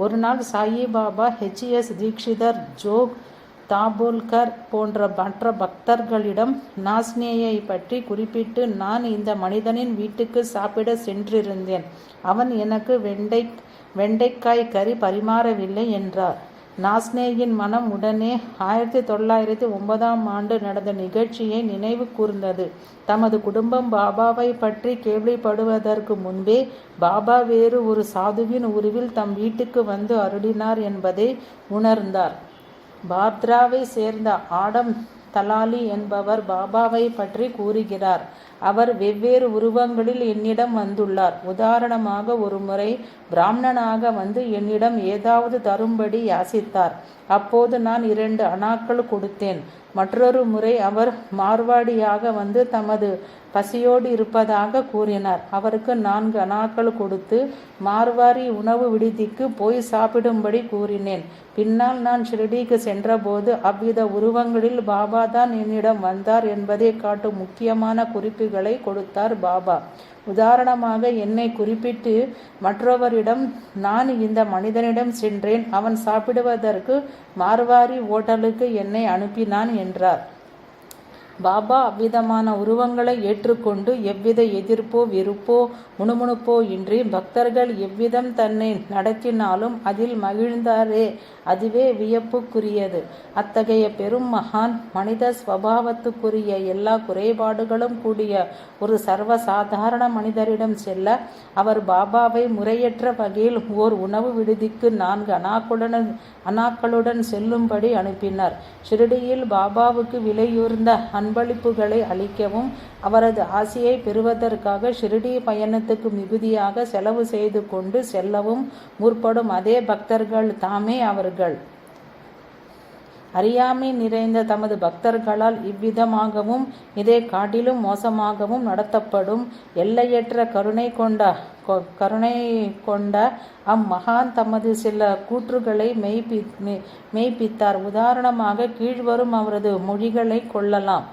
A: ஒரு நாள் சாயிபாபா H.S. தீக்ஷிதர், ஜோக் தாபோல்கர் போன்ற மற்ற பக்தர்களிடம் நாஸ்னேயை பற்றி குறிப்பிட்டு, நான் இந்த மனிதனின் வீட்டுக்கு சாப்பிட சென்றிருந்தேன். அவன் எனக்கு வெண்டைக்காய் கறி பரிமாறவில்லை என்றார். நாஸ்னேயின் மனம் உடனே 1909 நடந்த நிகழ்ச்சியை நினைவு கூர்ந்தது. தமது குடும்பம் பாபாவை பற்றி கேள்விப்படுவதற்கு முன்பே பாபா வேறு ஒரு சாதுவின் உருவில் தம் வீட்டுக்கு வந்து அருளினார் என்பதை உணர்ந்தார். பாத்ராவை சேர்ந்த ஆடம் தலாலி என்பவர் பாபாவை பற்றி கூறுகிறார். அவர் வெவ்வேறு உருவங்களில் என்னிடம் வந்துள்ளார். உதாரணமாக, ஒரு முறை பிராமணனாக வந்து என்னிடம் ஏதாவது தரும்படி யாசித்தார். அப்போது நான் 2 அணாக்கள் கொடுத்தேன். மற்றொரு முறை அவர் மார்வாடியாக வந்து தமது பசியோடு இருப்பதாக கூறினார். அவருக்கு 4 அணாக்கள் கொடுத்து மார்வாரி உணவு விடுதிக்கு போய் சாப்பிடும்படி கூறினேன். பின்னால் நான் ஷிரடிக்கு சென்றபோது அவ்வித உருவங்களில் பாபா தான் என்னிடம் வந்தார் என்பதை காட்டும் முக்கியமான குறிப்புகளை கொடுத்தார் பாபா. உதாரணமாக, என்னை குறிப்பிட்டு மற்றவரிடம், நான் இந்த மனிதனிடம் சென்றேன், அவன் சாப்பிடுவதற்கு மார்வாரி ஓட்டலுக்கு என்னை அனுப்பினான் என்றார். பாபா அவ்விதமான உருவங்களை ஏற்றுக்கொண்டு எவ்வித எதிர்ப்போ வெறுப்போ முணுமுணுப்போ இன்றி பக்தர்கள் எவ்விதம் தன்னை நடத்தினாலும் அதில் மகிழ்ந்தாரே, அதுவே வியப்புக்குரியது. அத்தகைய பெரும் மகான் மனித ஸ்வபாவத்துக்குரிய எல்லா குறைபாடுகளும் கூடிய ஒரு சர்வசாதாரண மனிதரிடம் செல்ல அவர் பாபாவை முறையற்ற வகையில் ஓர் உணவு விடுதிக்கு 4 அணாக்களுடன் செல்லும்படி அனுப்பினார். ஷிரடியில் பாபாவுக்கு விலையுயர்ந்த அன்பளிப்புகளை அளிக்கவும் அவரது ஆசியை பெறுவதற்காக ஷிரடி பயணத்துக்கு மிகுதியாக செலவு செய்து கொண்டு செல்லவும் முற்படும் அதே பக்தர்கள் தாமே அவர்கள். அறியாமை நிறைந்த தமது பக்தர்களால் இவ்விதமாகவும் இதை காட்டிலும் மோசமாகவும் நடத்தப்படும் எல்லையற்ற கருணை கொண்ட அம்மகான் தமது சில கூற்றுகளை மெய்ப்பித்தார். உதாரணமாக, கீழ்வரும் அவரது மொழிகளை கொள்ளலாம்.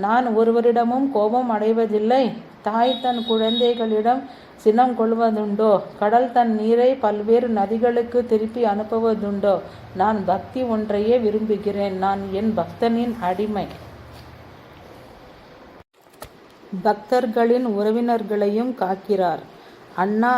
A: நான் ஒருவரிடமும் கோபம் அடைவதில்லை. தாய் தன் குழந்தைகளிடம் சினம் கொள்வதுண்டோ? கடல் தன் நீரை பல்வேறு நதிகளுக்கு திருப்பி அனுப்புவதுண்டோ? நான் பக்தி ஒன்றையே விரும்புகிறேன். நான் என் பக்தனின் அடிமை. பக்தர்களின் உறவினர்களையும் காக்கிறார். அண்ணா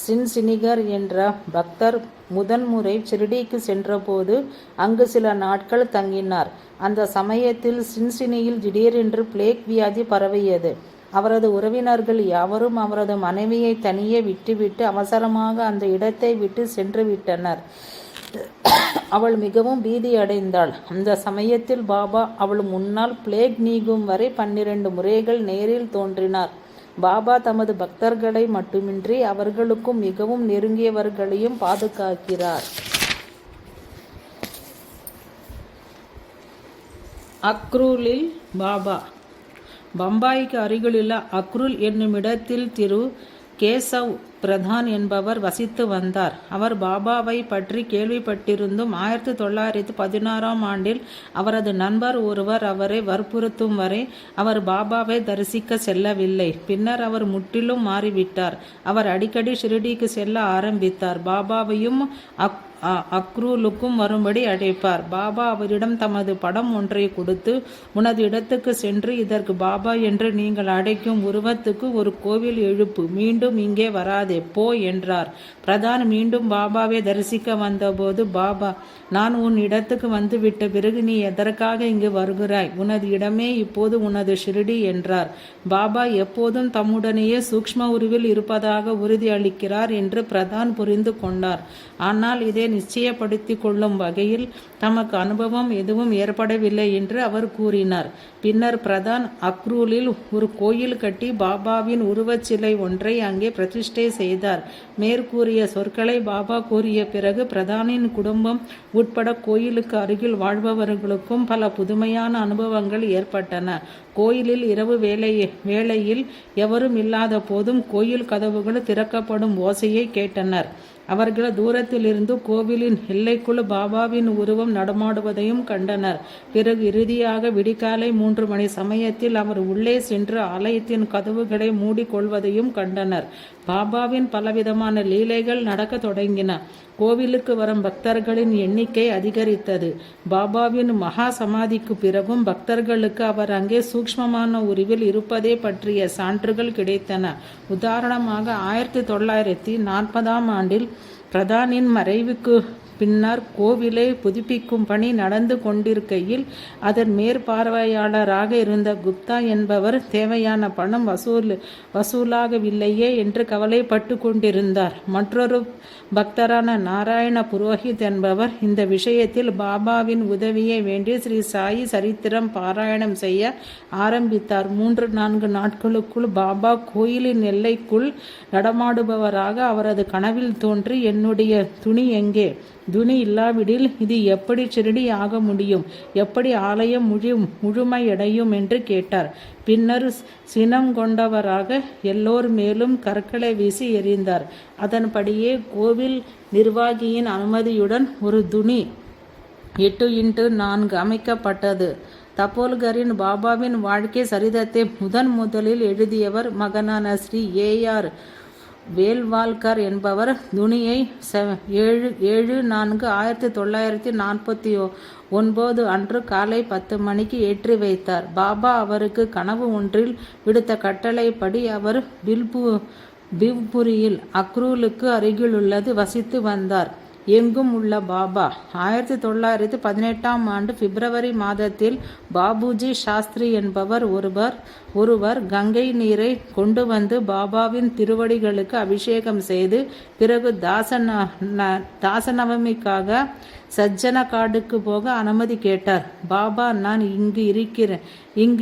A: சின்சினிகர் என்ற பக்தர் முதன்முறை ஷிரடிக்கு சென்றபோது அங்கு சில நாட்கள் தங்கினார். அந்த சமயத்தில் சின்சினியில் திடீரென்று பிளேக் வியாதி பரவியது. அவரது உறவினர்கள் யாவரும் அவரது மனைவியை தனியே விட்டுவிட்டு அவசரமாக அந்த இடத்தை விட்டு சென்று விட்டனர். அவள் மிகவும் பீதி அடைந்தாள். அந்த சமயத்தில் பாபா அவள் முன்னால் பிளேக் நீங்கும் வரை 12 முறைகள் நேரில் தோன்றினார். பாபா தமது பக்தர்களை மட்டுமின்றி அவர்களுக்கும் மிகவும் நெருங்கியவர்களையும் பாதுகாக்கிறார். அக்ரூலில் பாபா. பம்பாய்க்கு அருகிலுள்ள அக்ரூல் என்னுமிடத்தில் திரு கேசவ் பிரதான் என்பவர் வசித்து வந்தார். அவர் பாபாவை பற்றி கேள்விப்பட்டிருந்தும் 1916 அவரது நண்பர் ஒருவர் அவரை வற்புறுத்தும் வரை அவர் பாபாவை தரிசிக்க செல்லவில்லை. பின்னர் அவர் முற்றிலும் மாறிவிட்டார். அவர் அடிக்கடி ஷிரடிக்கு செல்ல ஆரம்பித்தார். பாபாவையும் அக்ரூலுக்கும் வரும்படி அழைப்பார். பாபா அவரிடம் தமது படம் ஒன்றை கொடுத்து, உனது இடத்துக்கு சென்று இதற்கு பாபா என்று நீங்கள் அழைக்கும் உருவத்துக்கு ஒரு கோவில் எழுப்பு, மீண்டும் இங்கே வராதே, போ என்றார். பிரதான் மீண்டும் பாபாவை தரிசிக்க வந்தபோது, பாபா, நான் உன் இடத்துக்கு வந்துவிட்ட பிறகு நீ எதற்காக இங்கு வருகிறாய்? உனது இடமே இப்போது உனது ஷிரடி என்றார். பாபா எப்போதும் தம்முடனேயே சூக்ஷ்ம உருவில் இருப்பதாக உறுதி அளிக்கிறார் என்று பிரதான் புரிந்து கொண்டார். ஆனால் இதை நிச்சயப்படுத்தி கொள்ளும் வகையில் தமக்கு அனுபவம் எதுவும் ஏற்படவில்லை என்று அவர் கூறினார். பின்னர் பிரதான் அக்ரூலில் ஒரு கோயில் கட்டி பாபாவின் உருவச்சிலை ஒன்றை அங்கே பிரதிஷ்டை செய்தார். மேற்கூறிய சொற்களை பாபா கூறிய பிறகு பிரதானின் குடும்பம் உட்பட கோயிலுக்கு அருகில் வாழ்பவர்களுக்கும் பல புதுமையான அனுபவங்கள் ஏற்பட்டன. கோயிலில் இரவு வேளையில் எவரும் இல்லாத போதும் கோயில் கதவுகள் திறக்கப்படும் ஓசையை கேட்டனர். அவர்கள் தூரத்திலிருந்து கோவிலின் எல்லைக்குள் பாபாவின் உருவம் நடமாடுவதையும் கண்டனர். பிறகு இறுதியாக விடிகாலை 3 மணி சமயத்தில் அவர் உள்ளே சென்று ஆலயத்தின் கதவுகளை மூடிக்கொள்வதையும் கண்டனர். பாபாவின் பலவிதமான லீலைகள் நடக்க தொடங்கின. கோவிலுக்கு வரும் பக்தர்களின் எண்ணிக்கை அதிகரித்தது. பாபாவின் மகா சமாதிக்கு பிறகும் பக்தர்களுக்கு அவர் அங்கே சூக்ஷ்மமான உருவில் இருப்பதை பற்றிய சான்றுகள் கிடைத்தன. உதாரணமாக 1940 ஆண்டில் பிரதானின் மறைவுக்கு பின்னர் கோவிலை புதுப்பிக்கும் பணி நடந்து கொண்டிருக்கையில் அதன் மேற்பார்வையாளராக இருந்த குப்தா என்பவர் தேவையான பணம் வசூலாகவில்லையே என்று கவலைப்பட்டு கொண்டிருந்தார். மற்றொரு பக்தரான நாராயண புரோஹித் என்பவர் இந்த விஷயத்தில் பாபாவின் உதவியை வேண்டி ஸ்ரீ சாயி சரித்திரம் பாராயணம் செய்ய ஆரம்பித்தார். 3-4 நாட்களுக்குள் பாபா கோயிலின் எல்லைக்குள் நடமாடுபவராக அவரது கனவில் தோன்றி, என்னுடைய துணி எங்கே? துணி இல்லாவிடில் இது எப்படி ஷிரடி ஆக முடியும்? எப்படி ஆலயம் முழுமையடையும் என்று கேட்டார். பின்னர் சினம் கொண்டவராக எல்லோர் மேலும் கற்களை வீசி எறிந்தார். அதன்படியே கோவில் நிர்வாகியின் அனுமதியுடன் ஒரு துணி 8x4 அமைக்கப்பட்டது. தபோல்கரின் பாபாவின் வாழ்க்கை சரிதத்தை முதலில் எழுதியவர் மகனான ஸ்ரீ A.R. வேல்வால்கர் என்பவர் துணியை 7/4/1949 அன்று காலை 10 மணிக்கு ஏற்றி வைத்தார். பாபா அவருக்கு கனவு ஒன்றில் விடுத்த கட்டளைப்படி அவர் பிவ்புரியில் அக்ரூலுக்கு அருகிலுள்ளது வசித்து வந்தார். எங்கும் உள்ள பாபா 1918ஆம் ஆண்டு பிப்ரவரி மாதத்தில் பாபுஜி சாஸ்திரி என்பவர் ஒருவர் கங்கை நீரை கொண்டு வந்து பாபாவின் திருவடிகளுக்கு அபிஷேகம் செய்து பிறகு தாசநவமிக்காக சஜ்ஜனகாடுக்கு போக அனுமதி கேட்டார். பாபா, நான் இங்கு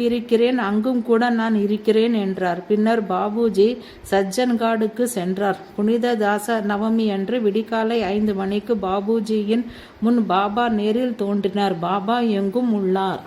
A: இருக்கிறேன், அங்கும் கூட நான் இருக்கிறேன் என்றார். பின்னர் பாபுஜி சஜ்ஜன்காடுக்கு சென்றார். புனித தாச நவமி அன்று விடிகாலை 5 மணிக்கு பாபுஜியின் முன் பாபா நேரில் தோன்றினார். பாபா எங்கும் உள்ளார்.